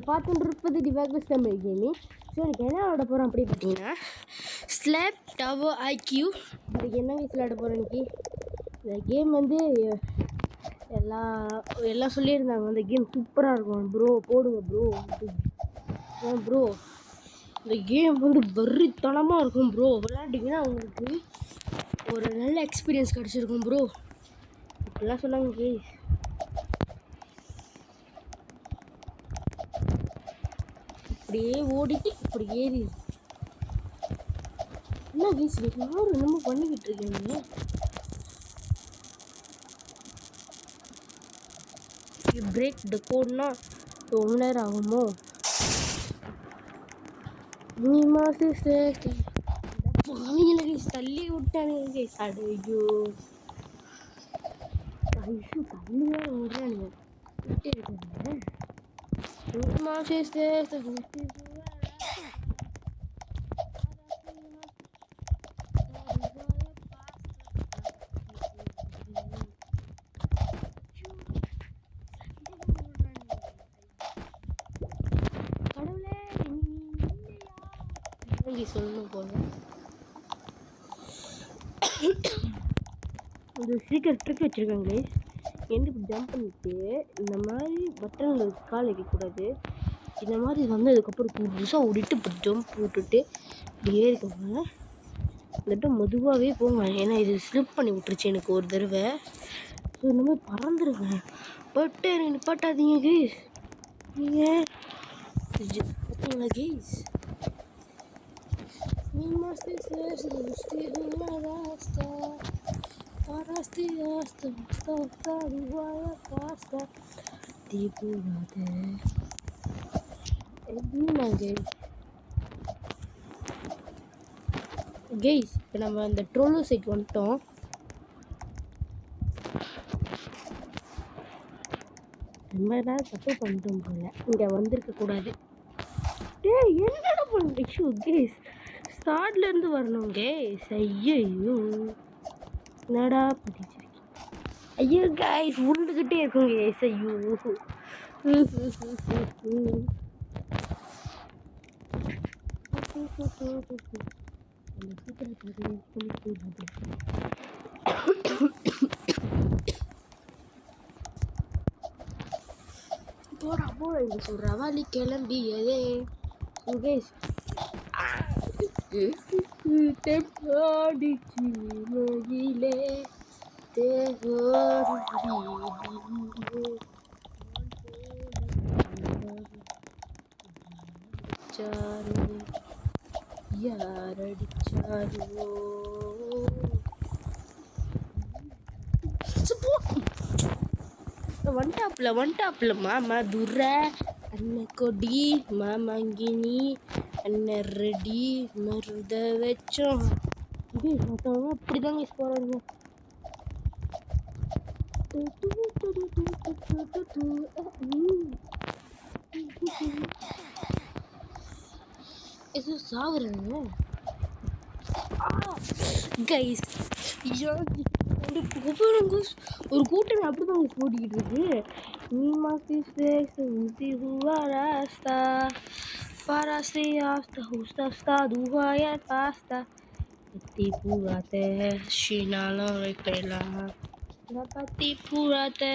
நீங்கள் பார்த்துட்டு டிவாகஸ் Tamil gaming. So எனக்கு என்ன விளாட போகிறோம் அப்படி பார்த்தீங்கன்னா ஸ்லாப் டவர் ஐக்யூ. அதுக்கு என்ன வயசில் விளாட போகிறோம் இன்னைக்கு. இந்த கேம் வந்து எல்லாம் சொல்லியிருந்தாங்க அந்த கேம் சூப்பராக இருக்கும் ப்ரோ, போடுங்க ப்ரோ. ப்ரோ இந்த கேம் வந்து வெறித்தனமாக இருக்கும் ப்ரோ, விளையாண்டிங்கன்னா உங்களுக்கு ஒரு நல்ல எக்ஸ்பீரியன்ஸ் கிடச்சிருக்கும் ப்ரோ இப்படிலாம் சொன்னாங்க கேஸ். இப்படியே ஓடிட்டு இப்படி ஏறி என்ன கேஸ் யாரும் என்னமோ பண்ணிக்கிட்டு இருக்கீங்க. பிரேக் த கோட்னா ரொம்ப நேரம் ஆகுமோ. நீ மாசு அவங்கள கேஸ் தள்ளி விட்டானுங்க கேஸ். ஐயோ தள்ளி வேறு விடுறானுங்க விட்டு இருக்காங்க. சொல்லணும் போல ஒரு சீக்கிரம் ட்ரிக் வச்சுருக்காங்க. எந்த இப்படி ஜம்ப் பண்ணிட்டு இந்த மாதிரி பட்டனில் கால் வைக்கக்கூடாது. இந்த மாதிரி வந்ததுக்கப்புறம் புதுசாக ஓடிட்டு இப்படி ஜம்ப் போட்டுட்டு இப்படி ஏறிக்கோங்க. இல்லாட்டா மெதுவாகவே போங்க, ஏன்னா இது ஸ்லிப் பண்ணி விட்டுருச்சு எனக்கு ஒரு தடவை. ஸோ இந்த மாதிரி பறந்துருங்க, பட்டு எனக்கு நிப்பாட்டாதீங்க கேஸ். நீங்கள் பார்த்தீங்களா கேஸ். கேஸ் இப்போ நம்ம அந்த ட்ரோலோ சைட் வந்துட்டோம். நம்ம ஏதாவது தப்பு பண்ணிட்டோம் போல, இங்கே வந்திருக்கக்கூடாது. டேய் என்னடா பண்ணுறீங்க கேஸ், ஸ்டார்ட்லேருந்து வரணும் கேஸ். ஐயோ என்னடா பண்ணிச்சு. ஐயோ கேஸ் உருண்டுக்கிட்டே இருக்கும் கேஸ். ஐயோ போடா போடா இங்கே சொல்கிற வாலி கிளம்பியதே கேஸ். தெப்பாடிச்சு மகிழே யாரடிச்சாரோ வந்துட்டாப்புல மாமா துர்ர அண்ணன் கொடி மாமாங்கினி அண்ணன் ரெடி மருத வச்சோம். இது மற்றவங்க அப்படிதாங்க போகிறாங்க. ஏதோ சாகுறாங்க கைஸ். ஒரு கூட்டம் அப்படிதான் ஓடிக்கிட்டு இருக்கு. நீ மாசி Raasta farasi asta justa sta duhaya pasta pati purate shinalo repela la pati purate.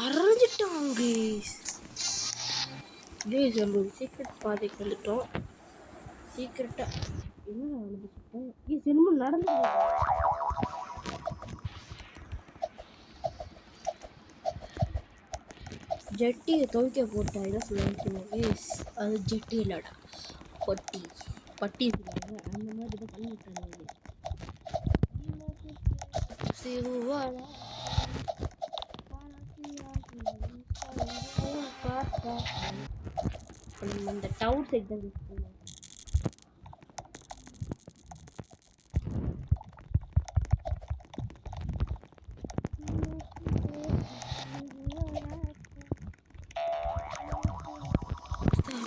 அரைஞ்சிட்டாங்க நம்ம சீக்ரெட் பாதைக்கு வந்துட்டோம். சீக்ரெட்டாக என்ன நடந்துச்சுட்டேன் சினிமா நடந்து ஜட்டியை துவைக்க போட்டா என்ன சொல்லுவாங்க. அது ஜட்டி இல்லடா பட்டி பட்டி சொல்லுவாங்க. அந்த மாதிரி தான் பண்ணி விட்டாங்க. அந்த டவுன் சைட் தான் யூஸ் பண்ணுவோம்.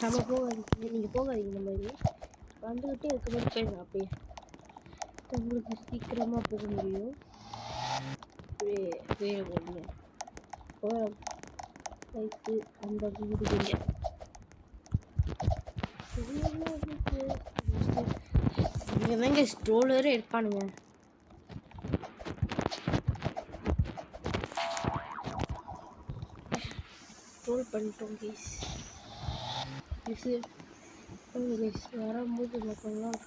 நம்ம போகாதீங்க, நீங்கள் போகாதீங்க. இந்த மாதிரி வந்துக்கிட்டே இருக்கும்போது போயிடுங்க அப்படியே. உங்களுக்கு சீக்கிரமாக போக முடியும். அப்படியே போடுங்க. வைத்து அந்த வீடுங்க இங்கே தாங்க ஸ்ட்ரோலரே இருப்பானுங்க. ஸ்ட்ரோல் பண்ணிட்டோம் கேஸ். கேஸ் வரும்போது மக்கள்லாம்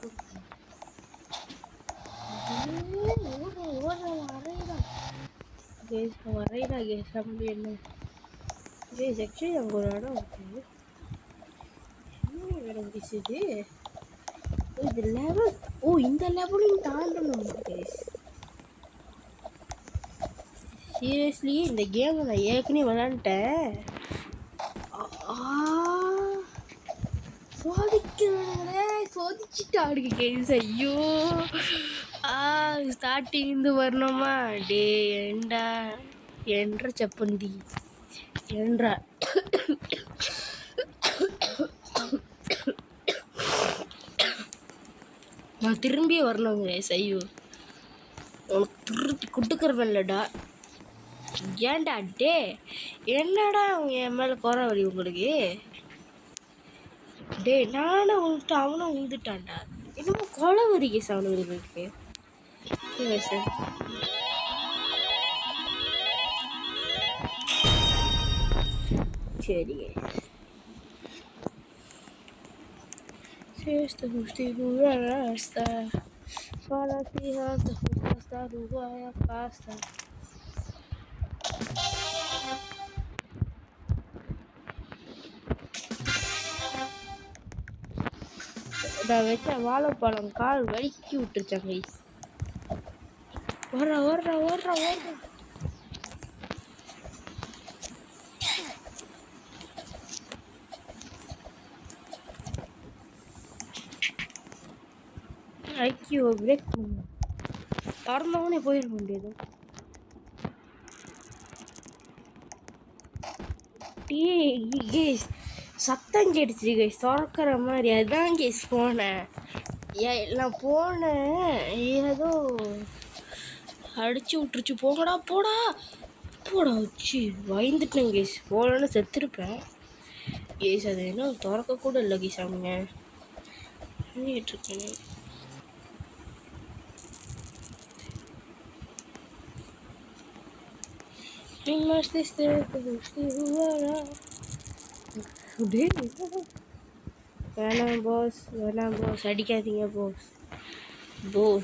வரையிடா கேஸ். அப்படி என்ன கேஸ் ஆக்சுவலி அங்கே ஒரு இடம் இருக்குது. இடம் கேஸ் இது லெவல். இந்த லெவலையும் தாண்டணும் கேஸ். சீரியஸ்லி இந்த கேம் நான் ஏற்கனவே விளாண்டுட்டேன். சோதிச்சுட்டாடுங்க கேஸ். ஐயோ ஸ்டார்டிங் இருந்து வரணுமா? டே ஏண்டா என்ற செப்பந்தி என்றா நான் திரும்பி வரணுங்க கேஸ். ஐயோ உனக்கு திருப்பி கொடுக்குறதில்லடா. ஏன்டா டே என்னடா அவங்க என் மேலே குறை வழி உங்களுக்கு? டே நானும் உங்கள்கிட்ட அவனும் உந்துட்டான்டா. என்னமோ கொலை வரி கேஸ் அவனுங்களுக்கு. சரி Esta justicia está para ti hasta hasta Uruguay pasta. நான் வச்ச வாழைப்பழம் கால் வலிக்கி விட்டுருச்சாங்க. ஓடுறா ஐக்கியோ பிரேக் பண்ணு. திறந்தவனே போயிட முடியாது. கேஸ் சத்தம் கேட்டுச்சு கேஸ் திறக்கிற மாதிரி. அதுதான் கேஸ் போனேன். நான் போனேன் ஏதோ அடிச்சு விட்டுருச்சு. போடா வச்சு பயந்துட்டேன் கேஸ். போலன்னு செத்துருப்பேன் கேஸ். அது என்ன திறக்க கூட இல்லை கேஸ். அவங்க பண்ணிட்டுருக்கேன். வேணாம் பாஸ் அடிக்காதீங்க போஸ். 3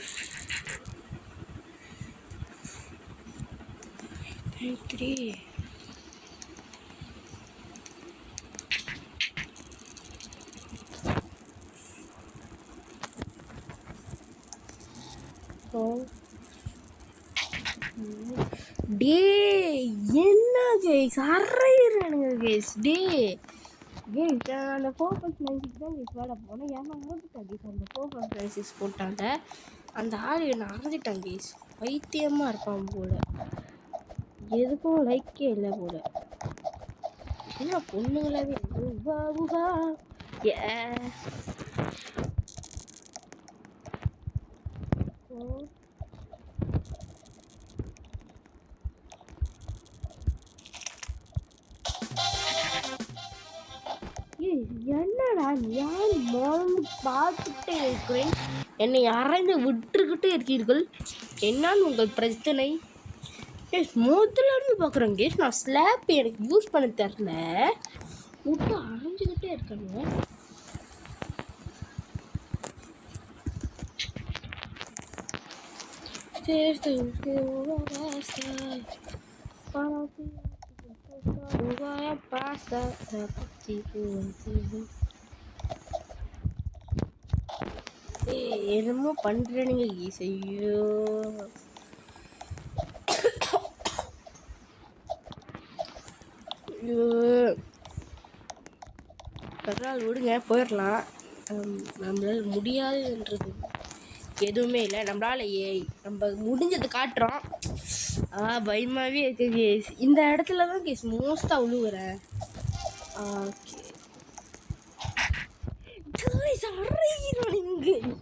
டே என்ன கேஸ் அறையிறானுங்க கேஸ். டே கேஸ் அந்த 4.96 தான் கேஸ் வேலை போனேன். ஏன்னா ஓடிட்டான் கேஸ். அந்த 4.96 போட்டாங்க. அந்த ஆள் என்ன அறந்துட்டான் கேஸ். வைத்தியமாக இருப்பான் போல. எதுக்கும் லைக்கே இல்லை போல. என்ன பொண்ணுங்களாவே என்னடா யார் மோந்து பார்த்துட்டே இருக்கிறேன். என்னை அரைந்து விட்டுக்கிட்டே இருக்கீர்கள். என்னால் உங்கள் பிரச்சனை? முதல்ல இருந்து பார்க்குறேன் கேஸ். நான் ஸ்லாப் எனக்கு யூஸ் பண்ண தெரில விட்டு அரைஞ்சிக்கிட்டே இருக்கேங்க. என்னமோ பண்றேனுங்க கேஸ். ஐயோ பரவாயில்ல விடுங்க போயிடலாம். நம்மளால் முடியாதுன்றது எதுவுமே இல்லை. நம்ம முடிஞ்சது காட்டுறோம். பயமாகவே இருக்கு கேஸ். இந்த இடத்துல தான் கேஸ் மோஸ்ட்டாக விழுவுறேன். ஓகே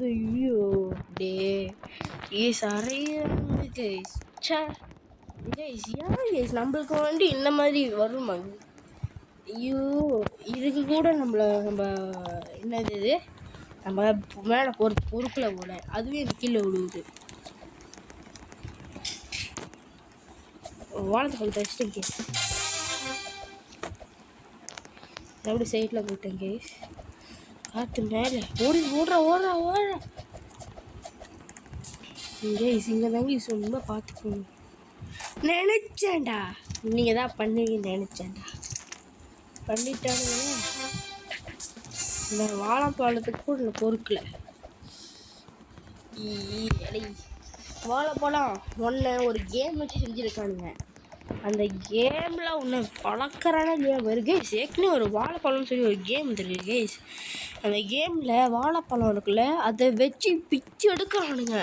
ஐயோ டே கேஸ் அறையிறாங்க கேஸ். சே கேஸ் ஏன் கேஸ் நம்மளுக்கு வந்து இந்த மாதிரி வருமா? ஐயோ இதுக்கு கூட நம்ம என்னது இது நம்ம மேலே போகிற பொறுப்பில் போல அதுவே எனக்கு கீழே விழுவுது. வானத்தை பக்கத்தை வச்சுட்டேன் கேஸ். எப்படி சைடில் போயிட்டேன் கேஸ். காற்று மேலே ஓடுறா கேஸ். இங்கே தாங்க ரொம்ப பார்த்துக்கணும் நினச்சேன்டா. நீங்கள் தான் பண்ணுவீங்க நினச்சேன்டா. பண்ணிட்டானுங்களா இந்த வாழைப்பழத்துக்கு கூட நான் பொறுக்கலை. வாழைப்பழம் ஒன்று ஒரு கேம் வச்சு செஞ்சுருக்கானுங்க. அந்த கேமில் ஒன்று பழக்கிறான கேம் வருது கேஸ். ஏற்கனவே ஒரு வாழைப்பழம்னு சொல்லி ஒரு கேம் தெரியுது கேஸ். அந்த கேமில் வாழைப்பழம் இருக்குல்ல அதை வச்சு பிச்சு எடுக்கிறானுங்க.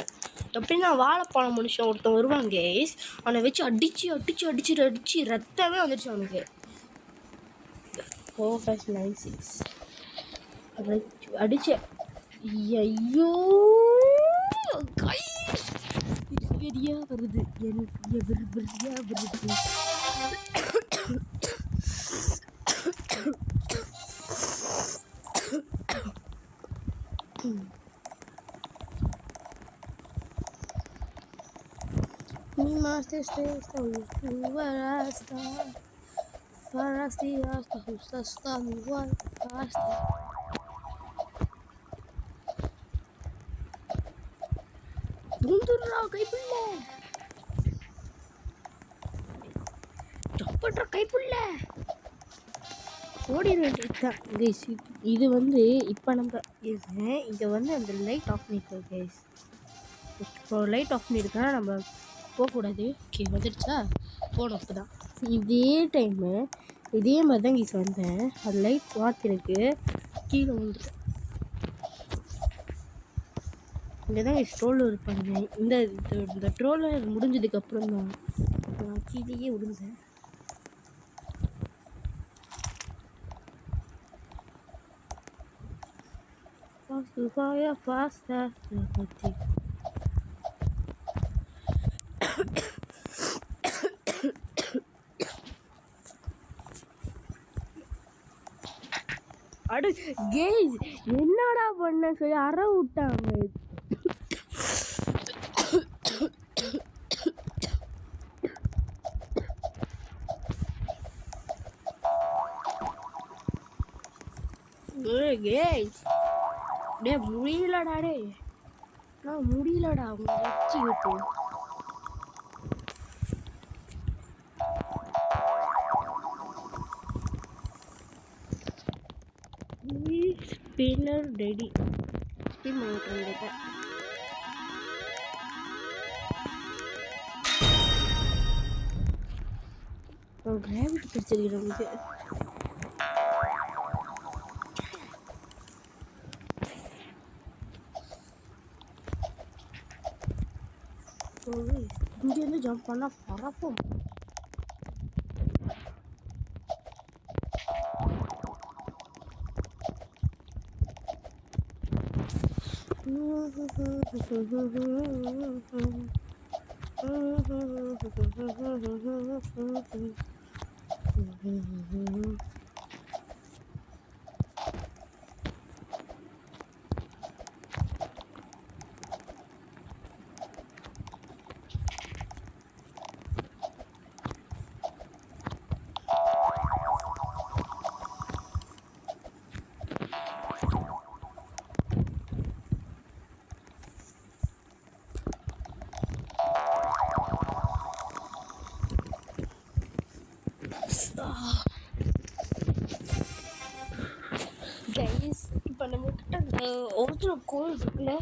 எப்படின்னா வாழைப்பழம் மனுஷன் ஒருத்தன் வருவாங்க கேஸ். அவனை வச்சு அடிச்சு ரத்தமே வந்துடுச்சு அவனுக்கு. 4 5 9 6 அடிச்ச. ஐயோ கை வெறியா வருது எனக்கு. வெறியா வருது. Mi más triste está Farasti hasta justo está igual hasta பூந்துடுறா Kaipulla ஜப்படுற Kaipulla ஓடிட வேண்டியதுதான் கைஸ். இது வந்து இப்போ நம்ம இங்கே வந்து அந்த லைட் ஆஃப் பண்ணியிருக்கோம் கைஸ். இப்போ லைட் ஆஃப் பண்ணியிருக்கோன்னா நம்ம போகக்கூடாது. ஓகே வந்துடுச்சா போகணும். இப்போ தான் இதே டைமு இதே மாதிரி தான் கைஸ் வந்தேன். அது லைட் மாற்றிருக்கு கீழே வந்துட்டேன். இங்கே தான் ட்ரோலர் இருப்பாங்க. இந்த ட்ரோலர் முடிஞ்சதுக்கப்புறம் தான் நான் கீழேயே விழுந்தேன். அடு கேஸ் என்னடா பண்ண சொல்லி அற விட்டாங்க. கேஸ் டே முடியலடா. டே நான் முடியலடா அவங்க வச்சுக்கிட்டு. ஸ்பின்னர் ரெடி ஸ்பின் பண்ணிட்டு கிராவிட்டி கிடைச்சிருக்கு நமக்கு. இங்கேருந்து ஜம்ப் பண்ணால் பறப்போம். கைஸ் இப்போ நம்மக்கிட்ட அந்த ஒரிஜினல் கோல் இருக்குல்ல,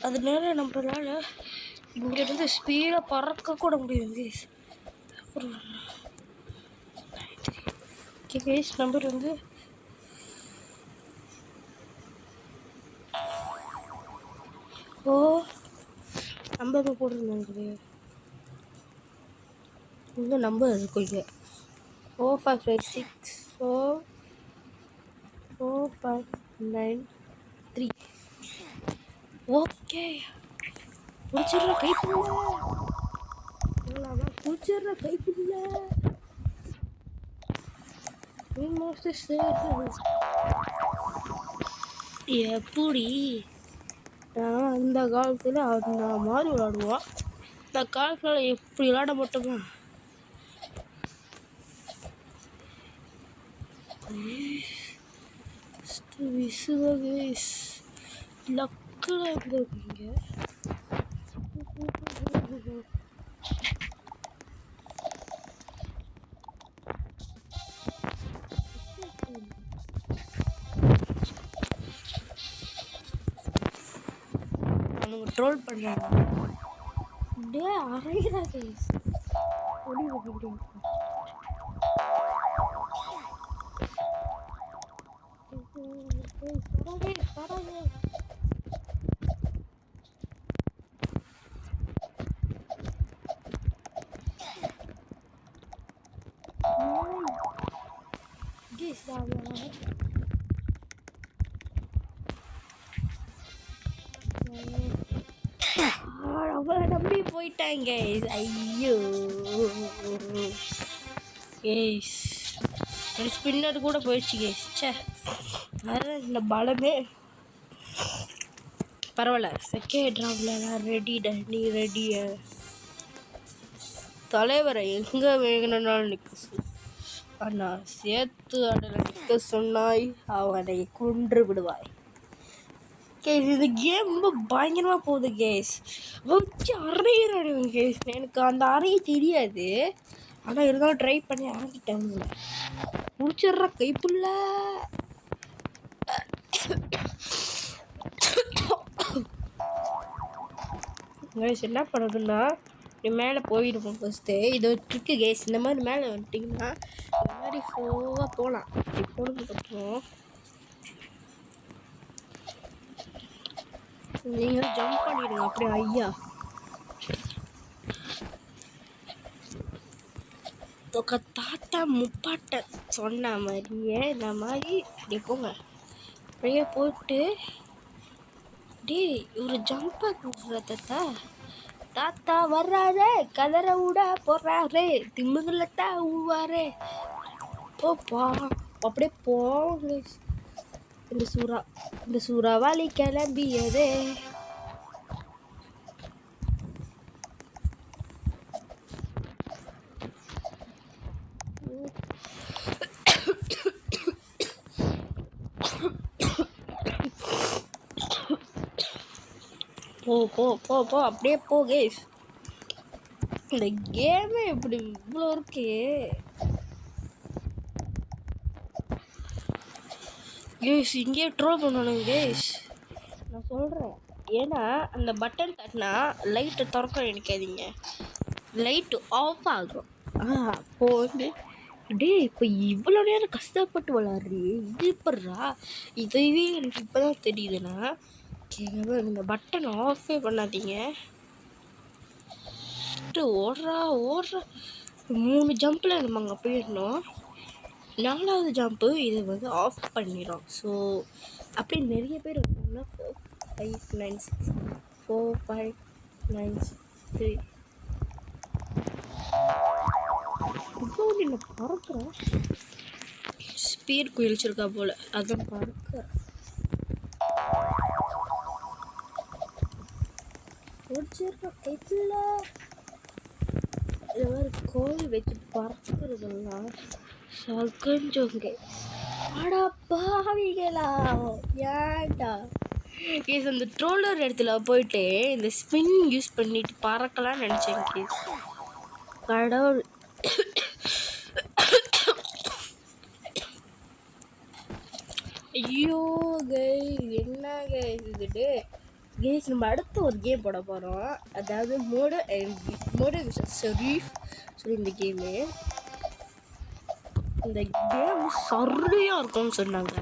அதனால நம்மளால இங்கேருந்து ஸ்பீடாக பறக்க கூட முடியும் கைஸ். ஓகே கைஸ், நம்பர் வந்து நம்பர் போட்டுருந்தாங்க. இந்த நம்பர் இருக்கும் இங்கே 4 5 5 6 4 4 5 9 3. ஓகே பிடிச்சிடுற கைப்புள்ள பிடிச்சிடுற கைப்புள்ள எப்படி அந்த காலத்தில் அந்த மாதிரி விளாடுவோம். இந்த காலத்தில் எப்படி விளாட மாட்டோமா? லக்கில் இருந்திருக்கீங்க. அவனுங்க ட்ரோல் பண்ணுறாங்க. டே அரைகிறா கைஸ் அவளை நம்பி போயிட்டாங்க. ஐயோ கேஸ் ஸ்பின்னர் கூட போயிடுச்சு கேஸ். சே வேறு இந்த பலமே பரவாயில்ல. செகண்ட் ரவுண்டில் ரெடிடா. நீ ரெடிய தலைவரை எங்கே வேணும்னாலும் நிற்க ஆனால் சேர்த்து அதில் நிற்க சொன்னாய் அவனை கொன்று விடுவாய். கேஸ் இந்த கேம் ரொம்ப பயங்கரமாக போகுது கேஸ். வச்சு அறையிறானுங்க கேஸ். எனக்கு அந்த அறைய தெரியாது, ஆனால் இருந்தாலும் ட்ரை பண்ணி இறங்கிட்டேன். முடிச்சிடுற கைப்புள்ள. கேஸ் என்ன பண்ணுறதுன்னா நீ மேலே போயிடுவோம் ஃபஸ்ட்டு. இது ஒரு ட்ரிக்கு கேஸ். இந்த மாதிரி மேலே வந்துட்டிங்கன்னா இந்த மாதிரி ஃபோவாக போகலாம். இப்படி போனதுக்கப்புறம் நீங்கள் ஜம்ப் பண்ணிடுங்க அப்படியே. ஐயா தாத்தா முப்பாட்ட சொன்ன மாதிரியே இந்த மாதிரி இப்படி போங்க. அப்படியே போட்டு டே ஒரு ஜம்பாக கொடுக்குற தாத்தா. தாத்தா வர்றாரு, கதரை விட போடுறாரு, திமுகலத்தா ஊவாரு. போப்பா அப்படியே போங்க. இந்த சூறாவளி கிளம்பியதே. போ போ போ போ அப்படியே போ கேஸ். இந்த கேமே இப்படி இவ்வளோ இருக்கு கேஸ். இங்கேயே ட்ரோல் பண்ணணும் கேஸ், நான் சொல்கிறேன். ஏன்னா அந்த பட்டன் தட்டினா லைட்டு திறக்க நினைக்காதீங்க, லைட்டு ஆஃப் ஆகும். அப்போது வந்து டே இப்போ இவ்வளோ நேரம் கஷ்டப்பட்டு விளாட்றீ, இது இப்பட்றா இதுவே எனக்கு இப்போ தான் தெரியுதுன்னா இந்த பட்டன் ஆஃபே பண்ணாதீங்க. ஓடுறா 3 ஜம்பில் நம்ம அங்கே போயிடணும். 4வது ஜம்ப்பு இது வந்து ஆஃப் பண்ணிடும். ஸோ அப்படி நிறைய பேர் இருக்காங்கன்னா 4 5 9 6 4 5 9 3 இப்போ நான் பறக்கிறேன். ஸ்பீட் குயில்ச்சிருக்கா போல், அதான் பறக்கிறேன். கைப்பில் இது மாதிரி கோழி வச்சு பறக்கிறதுலாம் சகஞ்சோங்க. ஆடா பாவிகளா ஏன்டா கேஸ். அந்த ட்ரோலர் இடத்துல போயிட்டு இந்த ஸ்பின் யூஸ் பண்ணிட்டு பறக்கலாம்னு நினச்சேன் கேஸ். கடவுள் ஐயோ கைஸ் என்ன கைஸ் இது கேஸ். நம்ம அடுத்து ஒரு கேம் போட போகிறோம், அதாவது மோடு ஷெரீஃப் சொல்லி இந்த கேமு. இந்த கேம் சரியாக இருக்கும்னு சொன்னாங்க.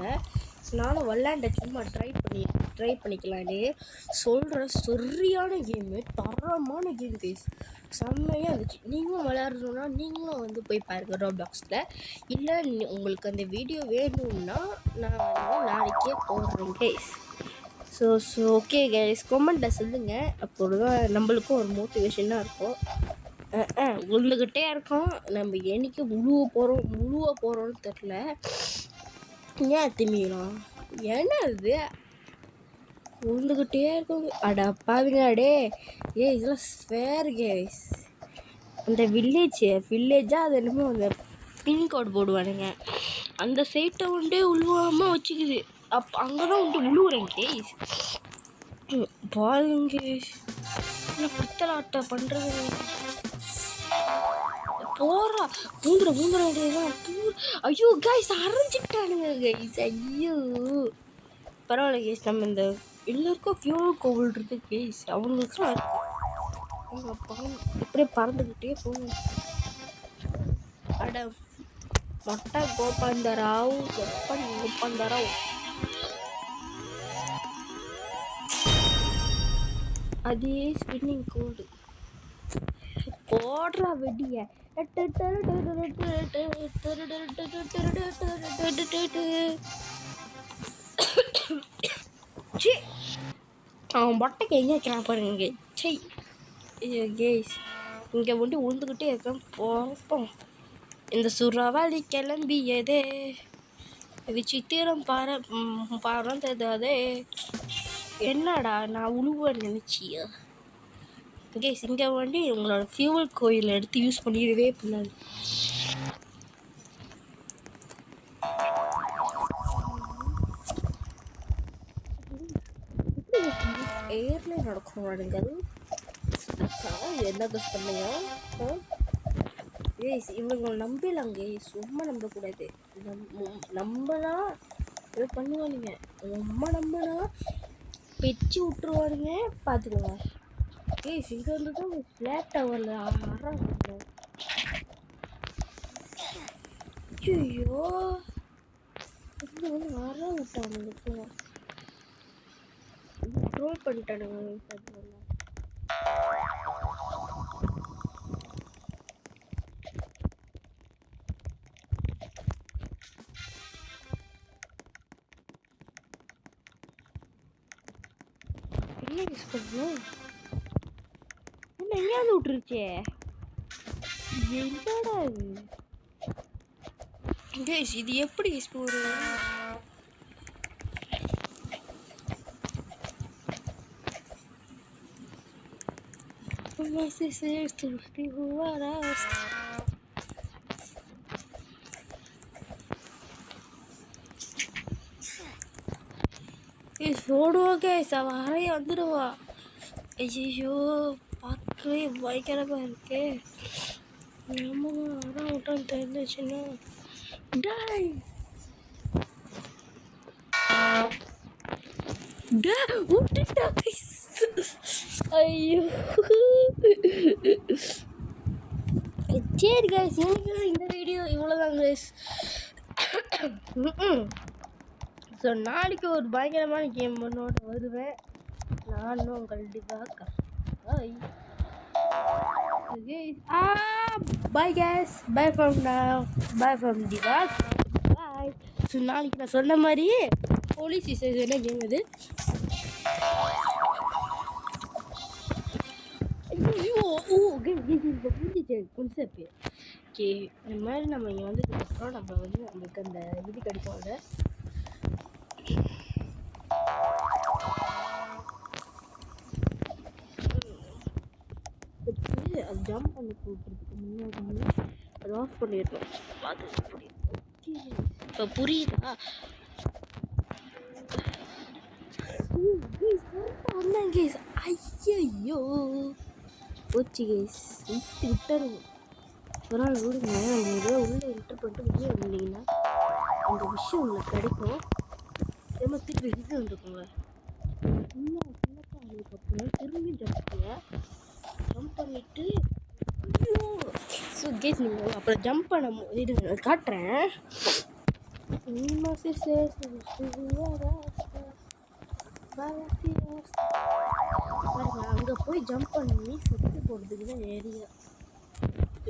நானும் விளாண்ட சும்மா ட்ரை பண்ணிக்கலான்னு சொல்கிறேன். சரியான கேமு, தரமான கேம் கைஸ், செம்மையாக இருந்துச்சு. நீங்களும் விளையாடணுன்னா நீங்களும் வந்து போய் பாருங்கள் ரோப்ளாக்ஸில். இல்லை உங்களுக்கு அந்த வீடியோ வேணும்னா நான் வந்து நாளைக்கே போடுறேன் கைஸ். ஓகே கைஸ், கமெண்ட்டில் சொல்லுங்கள். அப்போ தான் நம்மளுக்கும் ஒரு மோட்டிவேஷனாக இருக்கும். உழுந்துக்கிட்டே இருக்கோம், நம்ம என்னைக்கு முழுவ போகிறோம்னு தெரில. ஏன் திமிக்கிறோம்? என்ன இது உழுந்துக்கிட்டே இருக்கும்? அடா பாருங்க அடே. இதெல்லாம் ஸ்வேர் கைஸ். அந்த வில்லேஜாக அது என்னமோ அந்த பின்கோடு போடுவானுங்க, அந்த சைட்டை உண்டே உழுவாமல் வச்சுக்குது. அங்கே தான் வந்து உழுவுறேன் கேஸ். பாருங்க கேஸ், என்ன பித்தலாட்டை பண்ணுறது. போறா பூந்துட வேண்டியதுதான். ஐயோ கைஸ், அரைஞ்சிட்டானுங்க கைஸ். ஐயோ பரவாயில்ல கேஸ், நம்ம இந்த எல்லாருக்கும் ஃபியூல் கோவில் இருக்கு கேஸ். அவங்களுக்குலாம் இப்படியே பறந்துக்கிட்டே போகும். அட மொட்டை கோபாந்தராவ், கோபாந்தராவ். அதே ஸ்பின்னிங் கோல்டு போடுறா வெடிய. அவன் மொட்டைக்கு எங்கே வைக்கிறான் பாருங்க. சை கேஸ், இங்கே வந்து உழுந்துக்கிட்டே இருக்கேன். போப்போம். இந்த சுறாவளி கிளம்பியதே, விசித்திரம் பறந்ததே. என்னடா நான் உழுவன்னு நினச்சியா கேஸ்? இங்கே வந்து உங்களோட ஃபியூவல் கோயிலை எடுத்து யூஸ் பண்ணிடவே பண்ணாது. ஏர்ல நடக்கும் வாடுங்கள். என்ன கஸ் பண்ணீங்க கேஸ்? இவங்க நம்பலாங்க, சும்மா நம்பக்கூடாது. நம்பனா ஏதோ பண்ணுவானுங்க, ரொம்ப நம்பனா பிச்சு விட்டுருவானுங்க. பார்த்துக்கோங்க கேஸ். இங்கே வந்து தான் ஃப்ளாட் டவரில் ஆறாங்க. ஐயோ இங்கே வந்து வர விட்டானுங்க, ட்ரோல் பண்ணிட்டானுங்க. பார்த்துக்கோங்க. என்ன யூஸ் பண்ணணும்? என்ன எங்கேயாவது விட்டுருச்சே, என்னடா இது கேஸ்? இது எப்படி ஒரு ஓடுவா கேஸ், அவ அறைய வந்துடுவா. ஐயோ பார்க்கவே பயங்கரமா இருக்கே. நம்ம அதான் விட்டான்னு தெரிஞ்சிச்சுன்னா விட்டுட்டா. ஐயோ சரி கைஸ், இந்த வீடியோ இவ்வளோதான் கைஸ். ஸோ நாளைக்கு ஒரு பயங்கரமான கேம் பண்ணோட வருவேன். நானும் உங்கள் டிவாக். பாய் கைஸ், பாய் ஃப்ரம் டிவாக். பாய். ஸோ நாளைக்கு நான் சொன்ன மாதிரி போலீஸ் என்ன கேம் அது? Concept okay. இந்த மாதிரி நம்ம இங்கே வந்ததுக்கப்புறம் நம்மளுக்கு அந்த இது கிடைக்கும். அது ஜம்ப் பண்ணி போட்டுறதுக்கு முன்னாடி அது ஆஃப் பண்ணிடணும். இப்போ புரியுதா? கேஸ் ஐயோ போச்சு கேஸ், விட்டுருங்க. ஒரு நாள் விடுங்க, ஏதோ உள்ளே என்டர் பண்ணிட்டு வெளியே வந்தீங்கன்னா அந்த விஷயம் உங்களுக்கு கிடைக்கும். திரும்ப திருப்பி இது வந்துருக்குங்க. அதுக்கப்புறம் திரும்பி ஜம்ப் பண்ணிட்டு ஸோ கேஸ் நீங்கள் அப்புறம் ஜம்ப் பண்ண இது காட்டுறேன். அங்கே போய் ஜம்ப் பண்ணி செத்து போடுறதுக்கு தான் ஏரியா.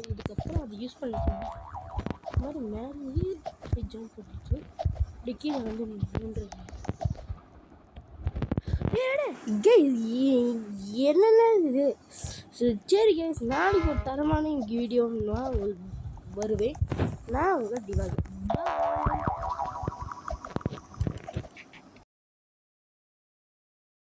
இதுக்கப்புறம் அது யூஸ் பண்ணிக்கணும். இந்த மாதிரி மேலேயே போய் ஜம்ப் பண்ணிட்டு டிக்கியில் வந்து நின்றுங்க. என்னென்ன இது. சரி கேஸ், நாளைக்கு ஒரு தரமான வீடியோ நான் வருவேன். நான் உங்கள் திவாகர்.